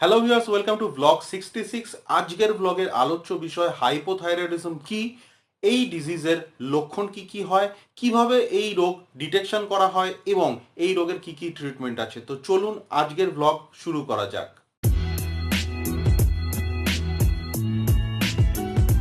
Hello viewers, welcome to blog 66। আজকের ব্লগের আলোচ্য বিষয় হাইপোথাইরয়েডিজম কি, এই ডিজিজের লক্ষণ কি কি হয়, কিভাবে এই রোগ ডিটেকশন করা হয় এবং এই রোগের কি কি ট্রিটমেন্ট আছে। তো চলুন আজকের ব্লগ শুরু করা যাক।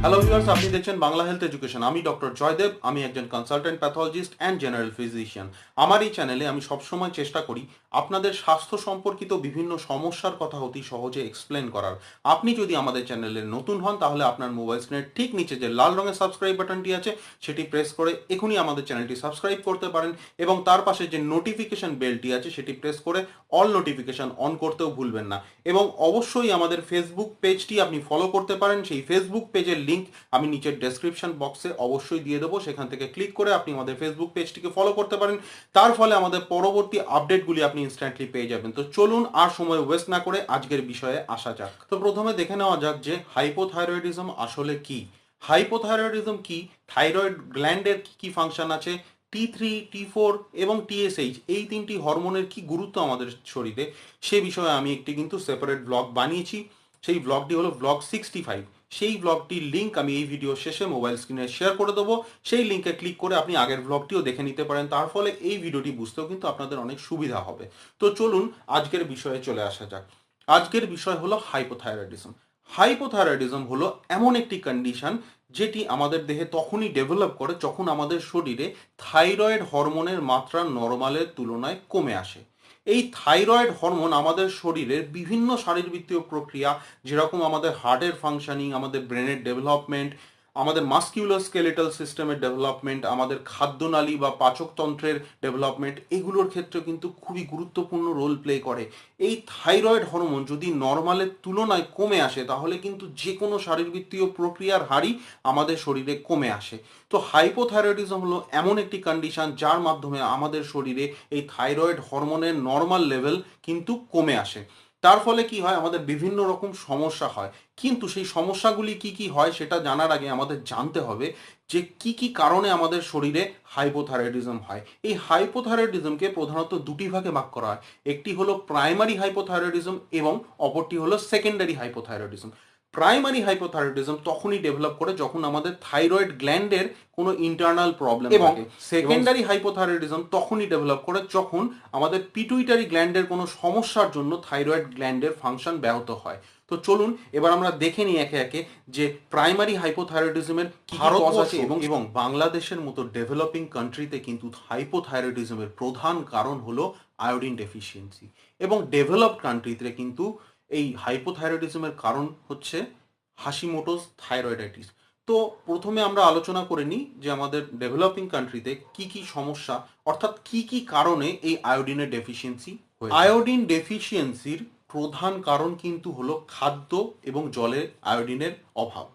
হ্যালো ভিউয়ার্স, আপনি দেখছেন বাংলা হেলথ এডুকেশন। আমি ডক্টর জয়দেব, আমি একজন consultant pathologist and general physician. আমার এই চ্যানেলে আমি সবসময় চেষ্টা করি আপনাদের স্বাস্থ্য সম্পর্কিত বিভিন্ন সমস্যার কথা অতি সহজে এক্সপ্লেন করার। আপনি যদি আমাদের চ্যানেলে নতুন হন তাহলে আপনার মোবাইল স্ক্রিনের ঠিক নিচে যে লাল রঙের সাবস্ক্রাইব বাটনটি আছে সেটি প্রেস করে এখনই আমাদের চ্যানেলটি সাবস্ক্রাইব করতে পারেন এবং তার পাশে যে নোটিফিকেশন বেলটি আছে সেটি প্রেস করে অল নোটিফিকেশন অন করতেও ভুলবেন না। এবং অবশ্যই আমাদের ফেসবুক পেজটি আপনি ফলো করতে পারেন। সেই ফেসবুক পেজের লিঙ্ক আমি নিচের ডেসক্রিপশন বক্সে অবশ্যই দিয়ে দেবো, সেখান থেকে ক্লিক করে আপনি আমাদের ফেসবুক পেজটিকে ফলো করতে পারেন। তার ফলে আমাদের পরবর্তী আপডেটগুলি আপনি ইনস্ট্যান্টলি পেয়ে যাবেন। তো চলুন আর সময় ওয়েস্ট না করে আজকের বিষয়ে আসা যাক। তো প্রথমে দেখে নেওয়া যাক যে হাইপোথাইরয়েডিজম আসলে কি। হাইপোথাইরয়েডিজম কি, থাইরয়েড গ্ল্যান্ডের কি কি ফাংশন আছে, T3, T4 এবং TSH এই তিনটি হরমোনের কি গুরুত্ব আমাদের শরীরে, সে বিষয়ে আমি একটি কিন্তু সেপারেট ব্লগ বানিয়েছি। সেই ব্লগটি হলো ব্লগ 65। সেই ব্লগটির লিঙ্ক আমি এই ভিডিও শেষে মোবাইল স্ক্রিনে শেয়ার করে দেবো। সেই লিঙ্কে ক্লিক করে আপনি আগের ব্লগটিও দেখে নিতে পারেন। তার ফলে এই ভিডিওটি বুঝতেও কিন্তু আপনাদের অনেক সুবিধা হবে। তো চলুন আজকের বিষয়ে চলে আসা যাক। আজকের বিষয় হলো হাইপোথাইরয়েডিজম। হাইপোথাইরয়েডিজম হলো এমন একটি কন্ডিশন যেটি আমাদের দেহে তখনই ডেভেলপ করে যখন আমাদের শরীরে থাইরয়েড হরমোনের মাত্রা নর্মালের তুলনায় কমে আসে। এই থাইরয়েড হরমোন আমাদের শরীরের বিভিন্ন শারীরবৃত্তীয় প্রক্রিয়া, যেরকম আমাদের হার্টের ফাংশনিং, আমাদের ব্রেনের ডেভেলপমেন্ট, আমাদের মাস্কিউলার স্কেলেটাল সিস্টেমের ডেভেলপমেন্ট, আমাদের খাদ্যনালী বা পাচকতন্ত্রের ডেভেলপমেন্ট, এগুলোর ক্ষেত্রে কিন্তু খুবই গুরুত্বপূর্ণ রোল প্লে করে। এই থাইরয়েড হরমোন যদি নর্মালের তুলনায় কমে আসে তাহলে কিন্তু যে কোনো শারীরবৃত্তীয় প্রক্রিয়ার হারই আমাদের শরীরে কমে আসে। তো হাইপোথাইরয়েডিজম হলো এমন একটি কন্ডিশন যার মাধ্যমে আমাদের শরীরে এই থাইরয়েড হরমোনের নর্মাল লেভেল কিন্তু কমে আসে। তার ফলে কি হয়, আমাদের বিভিন্ন রকম সমস্যা হয়। কিন্তু সেই সমস্যাগুলি কি কি হয় সেটা জানার আগে আমাদের জানতে হবে যে কি কি কারণে আমাদের শরীরে হাইপোথাইরয়েডিজম হয়। এই হাইপোথাইরয়েডিজমকে প্রধানত দুটি ভাগে ভাগ করা হয়। একটি হলো প্রাইমারি হাইপোথাইরয়েডিজম এবং অপরটি হলো সেকেন্ডারি হাইপোথাইরয়েডিজম। প্রাইমারি হাইপোথাইরয়েডিজম তখনই ডেভেলপ করে যখন আমাদের থাইরয়েড গ্ল্যান্ডের কোনো ইন্টারনাল প্রবলেম থাকে। সেকেন্ডারি হাইপোথাইরয়েডিজম তখনই ডেভেলপ করে যখন আমাদের পিটুইটারি গ্ল্যান্ডের কোনো সমস্যার জন্য থাইরয়েড গ্ল্যান্ডের ফাংশন ব্যাহত হয়। তো চলুন এবার আমরা দেখে নিই একে একে যে প্রাইমারি হাইপোথাইরয়েডিজমের ভারত আছে এবং বাংলাদেশের মতো ডেভেলপিং কান্ট্রিতে কিন্তু হাইপোথাইরয়েডিজমের প্রধান কারণ হলো আয়োডিন ডেফিসিয়েন্সি। এবং ডেভেলপড কান্ট্রিতে কিন্তু এই হাইপোথাইরয়েডিজমের কারণ হচ্ছে হাশিমোটোস থাইরয়েডাইটিস। তো প্রথমে আমরা আলোচনা করে নিই যে আমাদের ডেভেলপিং কান্ট্রিতে কি কি সমস্যা, অর্থাৎ কি কি কারণে এই আয়োডিনের ডেফিসিয়েন্সি হয়েছে। আয়োডিন ডেফিসিয়েন্সির প্রধান কারণ কিন্তু হলো খাদ্য এবং জলে আয়োডিনের অভাব।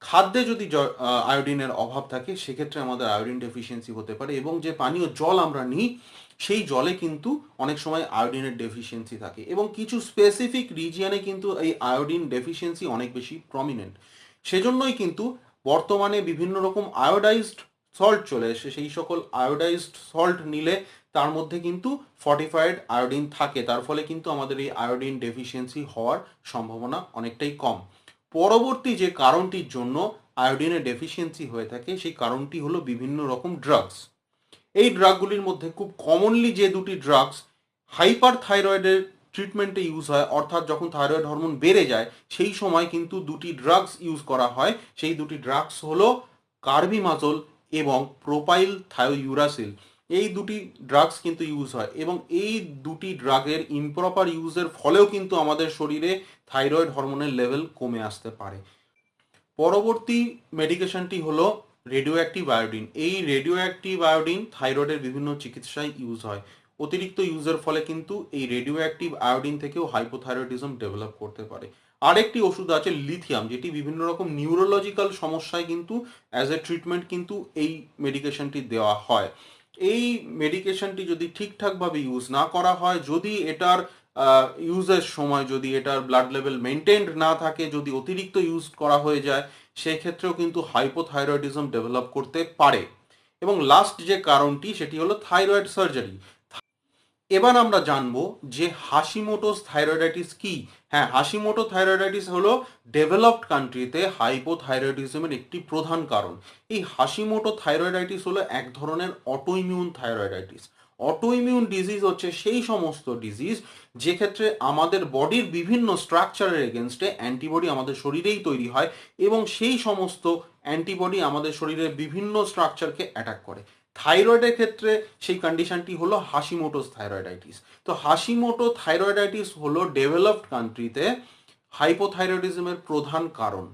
খাদ্যে যদি আয়োডিনের অভাব থাকে সেক্ষেত্রে আমাদের আয়োডিন ডেফিসিয়েন্সি হতে পারে, এবং যে পানীয় জল আমরা নিই সেই জলে কিন্তু অনেক সময় আয়োডিনের ডেফিসিয়েন্সি থাকে, এবং কিছু স্পেসিফিক রিজিয়নে কিন্তু এই আয়োডিন ডেফিসিয়েন্সি অনেক বেশি প্রমিনেন্ট। সেজন্যই কিন্তু বর্তমানে বিভিন্ন রকম আয়োডাইজড সল্ট চলে এসে সেই সকল আয়োডাইজড সল্ট নিলে তার মধ্যে কিন্তু ফর্টিফাইড আয়োডিন থাকে। তার ফলে কিন্তু আমাদের এই আয়োডিন ডেফিসিয়েন্সি হওয়ার সম্ভাবনা অনেকটাই কম। পরবর্তী যে কারণটির জন্য আয়োডিনের ডেফিসিয়েন্সি হয়ে থাকে সেই কারণটি হলো বিভিন্ন রকম ড্রাগস। এই ড্রাগগুলির মধ্যে খুব কমনলি যে দুটি ড্রাগস হাইপার থাইরয়েডের ট্রিটমেন্টে ইউজ হয়, অর্থাৎ যখন থাইরয়েড হরমোন বেড়ে যায় সেই সময় কিন্তু দুটি ড্রাগস ইউজ করা হয়। সেই দুটি ড্রাগস হলো কার্বিমাজোল এবং প্রোপাইল থায়োইউরাসিল। এই দুটি ড্রাগস কিন্তু ইউজ হয়, এবং এই দুটি ড্রাগের ইমপ্রপার ইউজের ফলেও কিন্তু আমাদের শরীরে থাইরয়েড হরমোনের লেভেল কমে আসতে পারে। পরবর্তী মেডিকেশনটি হলো রেডিও অ্যাক্টিভ আয়োডিন। এই রেডিও অ্যাক্টিভ আয়োডিন থাইরয়েডের বিভিন্ন চিকিৎসায় ইউজ হয়। অতিরিক্ত ইউজের ফলে কিন্তু এই রেডিও অ্যাক্টিভ আয়োডিন থেকেও হাইপোথাইরয়েডিজম ডেভেলপ করতে পারে। আরেকটি ওষুধ আছে লিথিয়াম, যেটি বিভিন্ন রকম নিউরোলজিক্যাল সমস্যায় কিন্তু অ্যাজ এ ট্রিটমেন্ট কিন্তু এই মেডিকেশনটি দেওয়া হয়। এই মেডিকেশনটি যদি ঠিকঠাকভাবে ইউজ না করা হয়, যদি এটার ইউজের সময় যদি এটার ব্লাড লেভেল মেনটেন্ড না থাকে, যদি অতিরিক্ত ইউজ করা হয়ে যায়, সেক্ষেত্রেও কিন্তু হাইপোথাইরয়েডিজম ডেভেলপ করতে পারে। এবং লাস্ট যে কারণটি সেটি হলো থাইরয়েড সার্জারি। এবার আমরা জানবো যে হাশিমোটোস থাইরয়েডাইটিস কি। হ্যাঁ, হাশিমোটো থাইরয়েডাইটিস হলো ডেভেলপড কান্ট্রিতে হাইপোথাইরয়েডিজমের একটি প্রধান কারণ। এই হাশিমোটো থাইরয়েডাইটিস হলো এক ধরনের অটোইমিউন থাইরয়েডাইটিস। অটোইমিউন ডিজিজ হচ্ছে সেই সমস্ত ডিজিজ যে ক্ষেত্রে আমাদের বডির বিভিন্ন স্ট্রাকচারের এগেনস্টে অ্যান্টিবডি আমাদের শরীরেই তৈরি হয় এবং সেই সমস্ত অ্যান্টিবডি আমাদের শরীরের বিভিন্ন স্ট্রাকচারকে অ্যাটাক করে। থাইরয়েডের ক্ষেত্রে সেই কন্ডিশনটি হলো হাশিমোটোস থাইরয়েডাইটিস। তো হাশিমোটো থাইরয়েডাইটিস হলো ডেভেলপড কান্ট্রিতে হাইপোথাইরয়েডিজমের প্রধান কারণ।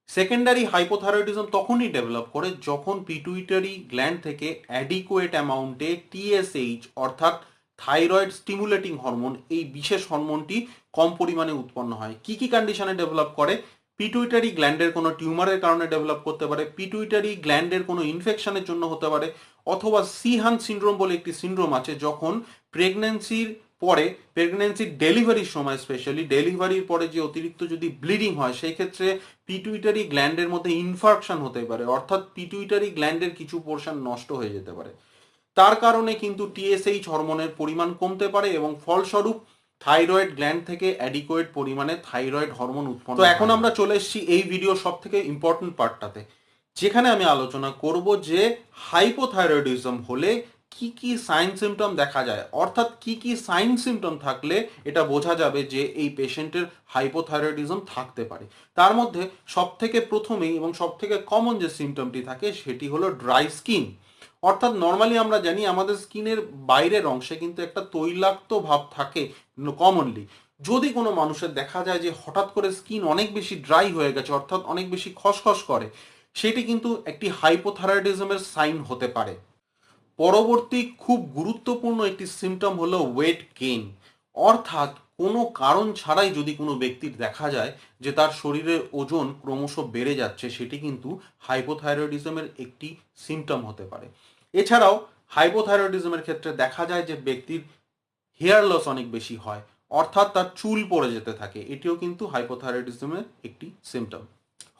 সেকেন্ডারি হাইপোথাইরয়েডিজম তখনই ডেভেলপ করে যখন পিটুইটারি গ্ল্যান্ড থেকে অ্যাডিকুয়েট অ্যামাউন্টে টিএসএইচ অর্থাৎ থাইরয়েড স্টিমুলেটিং হরমোন, এই বিশেষ হরমোনটি কম পরিমাণে উৎপন্ন হয়। কি কি কন্ডিশনে ডেভেলপ করে? পিটুইটারি গ্ল্যান্ডের কোনো টিউমারের কারণে ডেভেলপ করতে পারে, পিটুইটারি গ্ল্যান্ডের কোনো ইনফেকশনের জন্য হতে পারে, অথবা সিহান সিনড্রোম বলে একটি সিনড্রোম আছে যখন প্রেগন্যান্সির পরে, প্রেগন্যান্সির ডেলিভারির সময়, স্পেশালি ডেলিভারির পরে যে অতিরিক্ত যদি ব্লিডিং হয় সেই ক্ষেত্রে পিটুইটারি গ্ল্যান্ডের মধ্যে ইনফার্কশন হতে পারে, অর্থাৎ পিটুইটারি গ্ল্যান্ডের কিছু পোর্শন নষ্ট হয়ে যেতে পারে। তার কারণে কিন্তু টিএসএইচ হরমোনের পরিমাণ কমতে পারে এবং ফলস্বরূপ থাইরয়েড গ্ল্যান্ড থেকে অ্যাডিকুয়েট পরিমাণে থাইরয়েড হরমোন উৎপন্ন। তো এখন আমরা চলে এসেছি এই ভিডিওর সব থেকে ইম্পর্টেন্ট পার্টটাতে, যেখানে আমি আলোচনা করব যে হাইপোথাইরয়েডিজম হলে কি কি সাইন সিমটম দেখা যায়, অর্থাৎ কি কি সাইন সিমটম থাকলে এটা বোঝা যাবে যে এই পেশেন্টের হাইপোথাইরয়েডিজম থাকতে পারে। তার মধ্যে সব থেকে প্রথমেই এবং সব থেকে কমন যে সিমটমটি থাকে সেটি হলো ড্রাই স্কিন। অর্থাৎ নর্মালি আমরা জানি আমাদের স্কিনের বাইরের অংশে কিন্তু একটা তৈলাক্ত ভাব থাকে কমনলি। যদি কোনো মানুষের দেখা যায় যে হঠাৎ করে স্কিন অনেক বেশি ড্রাই হয়ে গেছে, অর্থাৎ অনেক বেশি খসখস করে, সেটি কিন্তু একটি হাইপোথাইরয়েডিজমের সাইন হতে পারে। পরবর্তী খুব গুরুত্বপূর্ণ একটি সিমটম হলো ওয়েট গেইন, অর্থাৎ কোনো কারণ ছাড়াই যদি কোনো ব্যক্তির দেখা যায় যে তার শরীরের ওজন ক্রমশ বেড়ে যাচ্ছে, সেটি কিন্তু হাইপোথাইরয়েডিজমের একটি সিমটম হতে পারে। এছাড়াও হাইপোথাইরয়েডিজমের ক্ষেত্রে দেখা যায় যে ব্যক্তির হেয়ার লস অনেক বেশি হয়, অর্থাৎ তার চুল পড়ে যেতে থাকে, এটিও কিন্তু হাইপোথাইরয়েডিজমের একটি সিমটম।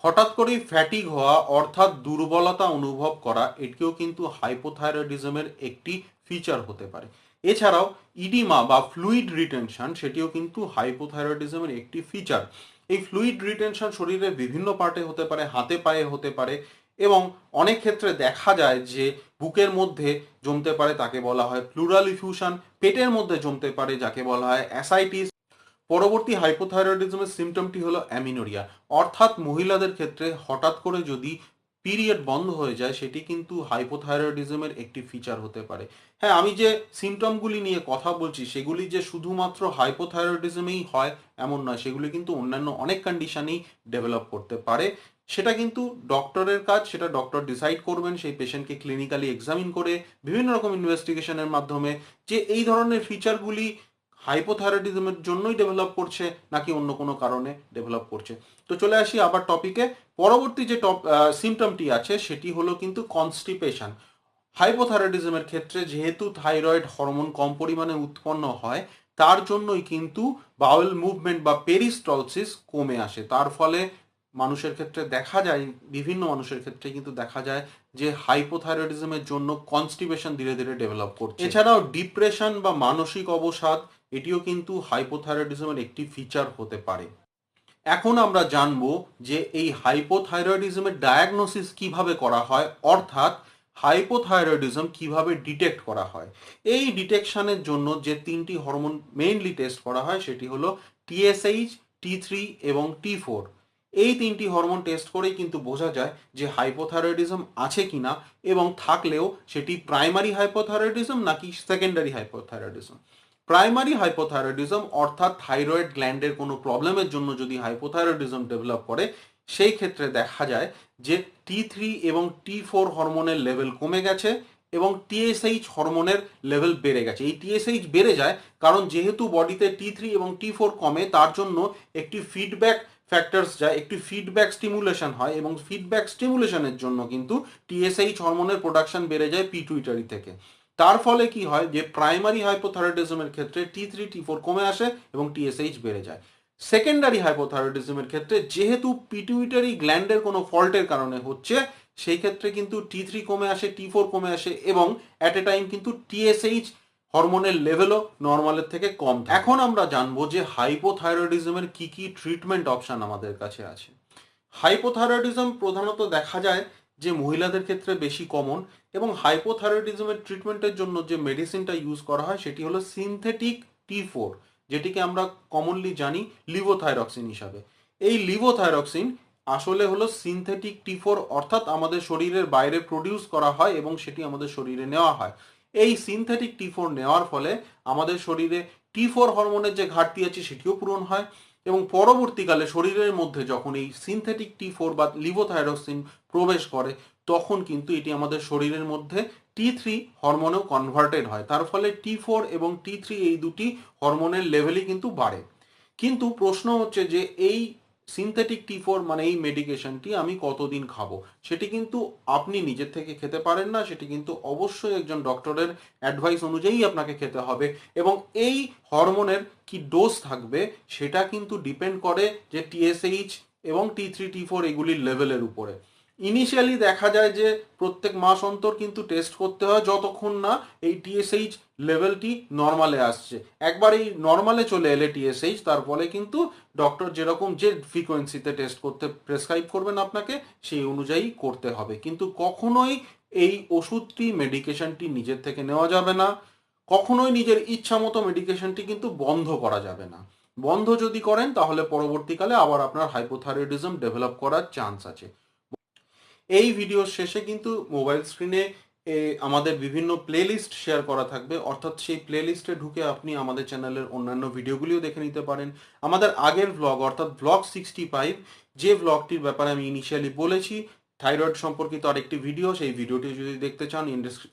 হঠাৎ করেই ফ্যাটিগ হওয়া অর্থাৎ দুর্বলতা অনুভব করা, এটিও কিন্তু হাইপোথাইরয়েডিজমের একটি ফিচার হতে পারে। এছাড়াও ইডিমা বা ফ্লুইড রিটেনশন, সেটিও কিন্তু হাইপোথাইরয়েডিজমের একটি ফিচার। এই ফ্লুইড রিটেনশন শরীরের বিভিন্ন পার্টে হতে পারে, হাতে পায়ে হতে পারে এবং অনেক ক্ষেত্রে দেখা যায় যে বুকের মধ্যে জমতে পারে, তাকে বলা হয় প্লুরাল ইফিউশন, পেটের মধ্যে জমতে পারে যাকে বলা হয় অ্যাসাইটিস। পরবর্তী হাইপোথাইরয়েডিজমের সিমটমটি হলো অ্যামিনোরিয়া, অর্থাৎ মহিলাদের ক্ষেত্রে হঠাৎ করে যদি পিরিয়ড বন্ধ হয়ে যায় সেটি কিন্তু হাইপোথাইরয়েডিজমের একটি ফিচার হতে পারে। হ্যাঁ, আমি যে সিমটমগুলি নিয়ে কথা বলছি সেগুলি যে শুধুমাত্র হাইপোথাইরয়েডিজমেই হয় এমন নয়, সেগুলি কিন্তু অন্যান্য অনেক কন্ডিশনেই ডেভেলপ করতে পারে। সেটা কিন্তু ডক্টরের কাজ, সেটা ডক্টর ডিসাইড করবেন সেই পেশেন্টকে ক্লিনিক্যালি এক্সামিন করে বিভিন্ন রকম ইনভেস্টিগেশনের মাধ্যমে যে এই ধরনের ফিচারগুলি হাইপোথাইরয়েডিজমের জন্যই ডেভেলপ করছে নাকি অন্য কোনো কারণে ডেভেলপ করছে। তো চলে আসি আবার টপিকে। পরবর্তী যে সিমটমটি আছে সেটি হলো কিন্তু কনস্টিপেশন। হাইপোথাইরয়েডিজমের ক্ষেত্রে যেহেতু থাইরয়েড হরমোন কম পরিমাণে উৎপন্ন হয়, তার জন্যই কিন্তু বাউল মুভমেন্ট বা পেরিস্টলসিস কমে আসে। তার ফলে মানুষের ক্ষেত্রে দেখা যায়, বিভিন্ন মানুষের ক্ষেত্রে কিন্তু দেখা যায় যে হাইপোথাইরয়েডিজমের জন্য কনস্টিপেশন ধীরে ধীরে ডেভেলপ করছে। এছাড়াও ডিপ্রেশন বা মানসিক অবসাদ, এটিও কিন্তু হাইপোথাইরয়েডিজমের একটি ফিচার হতে পারে। এখন আমরা জানবো যে এই হাইপোথাইরয়েডিজমের ডায়াগনোসিস কিভাবে করা হয়, অর্থাৎ হাইপোথাইরয়েডিজম কিভাবে ডিটেক্ট করা হয়। এই ডিটেকশনের জন্য যে তিনটি হরমোন মেইনলি টেস্ট করা হয় সেটি হলো টিএসএইচ, টি3 এবং টি4। এই তিনটি হরমোন টেস্ট করেই কিন্তু বোঝা যায় যে হাইপোথাইরয়েডিজম আছে কিনা এবং থাকলেও সেটি প্রাইমারি হাইপোথাইরয়েডিজম নাকি সেকেন্ডারি হাইপোথাইরয়েডিজম। প্রাইমারি হাইপোথাইরয়েডিজম অর্থাৎ থাইরয়েড গ্ল্যান্ডের কোনো প্রবলেমের জন্য যদি হাইপোথাইরয়েডিজম ডেভেলপ করে, সেই ক্ষেত্রে দেখা যায় যে টি3 এবং টি4 হরমোনের লেভেল কমে গেছে এবং টিএসএইচ হরমোনের লেভেল বেড়ে গেছে। এই টিএসএইচ বেড়ে যায় কারণ যেহেতু বডিতে টি3 এবং টি4 কমে, তার জন্য একটি ফিডব্যাক ফ্যাক্টরস যায়, একটি ফিডব্যাক স্টিমুলেশন হয় এবং ফিডব্যাক স্টিমুলেশনের জন্য কিন্তু টিএসএইচ হরমোনের প্রোডাকশন বেড়ে যায় পিটুইটারি থেকে। তার ফলে কি হয় যে প্রাইমারি হাইপোথাইরয়েডিজমের ক্ষেত্রে টি3 টি4 কমে আসে এবং টিএসএইচ বেড়ে যায়। সেকেন্ডারি হাইপোথাইরয়েডিজমের ক্ষেত্রে যেহেতু পিটুইটারি গ্ল্যান্ডের কোনো ফল্টের কারণে হচ্ছে, সেই ক্ষেত্রে কিন্তু টি3 কমে আসে, টি4 কমে আসে এবং অ্যাট এ টাইম কিন্তু টিএসএইচ হরমোনের লেভেলও নর্মালের থেকে কম থাকে। এখন আমরা জানবো যে হাইপোথাইরয়েডিজমের কি কি ট্রিটমেন্ট অপশন আমাদের কাছে আছে। হাইপোথাইরয়েডিজম প্রধানত দেখা যায় যে মহিলাদের ক্ষেত্রে বেশি কমন, এবং হাইপোথাইরয়েডিজমের ট্রিটমেন্টের জন্য যে মেডিসিনটা ইউজ করা হয় সেটি হলো সিনথেটিক T4, যেটিকে আমরা কমনলি জানি লিভোথাইরক্সিন হিসাবে। এই লিভোথাইরক্সিন আসলে হলো সিনথেটিক T4, অর্থাৎ আমাদের শরীরের বাইরে প্রডিউস করা হয় এবং সেটি আমাদের শরীরে নেওয়া হয়। এই সিনথেটিক T4 নেওয়ার ফলে আমাদের শরীরে T4 হরমোনের যে ঘাটতি আছে সেটিও পূরণ হয়, এবং পরবর্তীকালে শরীরের মধ্যে যখন এই সিনথেটিক T4 বা লিভোথাইরক্সিন প্রবেশ করে তখন কিন্তু এটি আমাদের শরীরের মধ্যে T3 হরমোনেও কনভার্টেড হয়। তার ফলে T4 এবং T3 এই দুটি হরমোনের লেভেলই কিন্তু বাড়ে। কিন্তু প্রশ্ন হচ্ছে যে এই সিনথেটিক T4 মানে এই মেডিকেশনটি আমি কতদিন খাবো, সেটি কিন্তু আপনি নিজের থেকে খেতে পারেন না, সেটি কিন্তু অবশ্যই একজন ডক্টরের অ্যাডভাইস অনুযায়ী আপনাকে খেতে হবে, এবং এই হরমোনের কি ডোজ থাকবে সেটা কিন্তু ডিপেন্ড করে যে TSH এবং T3 T4 এগুলির লেভেলের উপরে। ইনিশিয়ালি দেখা যায় যে প্রত্যেক মাস অন্তর কিন্তু টেস্ট করতে হয় যতক্ষণ না এই TSH লেভেলটি নর্মালে আসছে। একবার এই নর্মালে চলে এলে TSH, তার ফলে কিন্তু ডক্টর যেরকম যে ফ্রিকোয়েন্সিতে টেস্ট করতে প্রেসক্রাইব করবেন আপনাকে সেই অনুযায়ী করতে হবে। কিন্তু কখনোই এই ওষুধটি মেডিকেশনটি নিজের থেকে নেওয়া যাবে না, কখনোই নিজের ইচ্ছা মতো মেডিকেশনটি কিন্তু বন্ধ করা যাবে না। বন্ধ যদি করেন তাহলে পরবর্তীকালে আবার আপনার হাইপোথাইরয়েডিজম ডেভেলপ করার চান্স আছে। এই ভিডিওর শেষে কিন্তু মোবাইল স্ক্রিনে আমাদের বিভিন্ন প্লেলিস্ট শেয়ার করা থাকবে, অর্থাৎ সেই প্লেলিস্টে ঢুকে আপনি আমাদের চ্যানেলের অন্যান্য ভিডিওগুলিও দেখে নিতে পারেন। আমাদের আগের ভ্লগ অর্থাৎ ভ্লগ 65, যে ভ্লগটির ব্যাপারে আমি ইনিশিয়ালি বলেছি থাইরয়েড সম্পর্কিত আরেকটি ভিডিও, সেই ভিডিওটি যদি দেখতে চান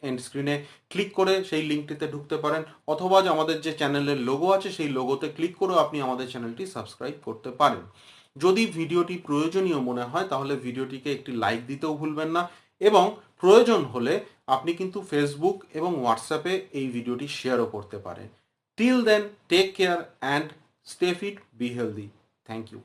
এন্ড স্ক্রিনে ক্লিক করে সেই লিঙ্কটিতে ঢুকতে পারেন, অথবা যে আমাদের যে চ্যানেলের লোগো আছে সেই লোগোতে ক্লিক করেও আপনি আমাদের চ্যানেলটি সাবস্ক্রাইব করতে পারেন। যদি ভিডিওটি প্রয়োজনীয় মনে হয় তাহলে ভিডিওটিকে একটি লাইক দিতেও ভুলবেন না, এবং প্রয়োজন হলে আপনি কিন্তু ফেসবুক এবং হোয়াটসঅ্যাপে এই ভিডিওটি শেয়ারও করতে পারেন। Till then, take care and stay fit, be healthy. Thank you.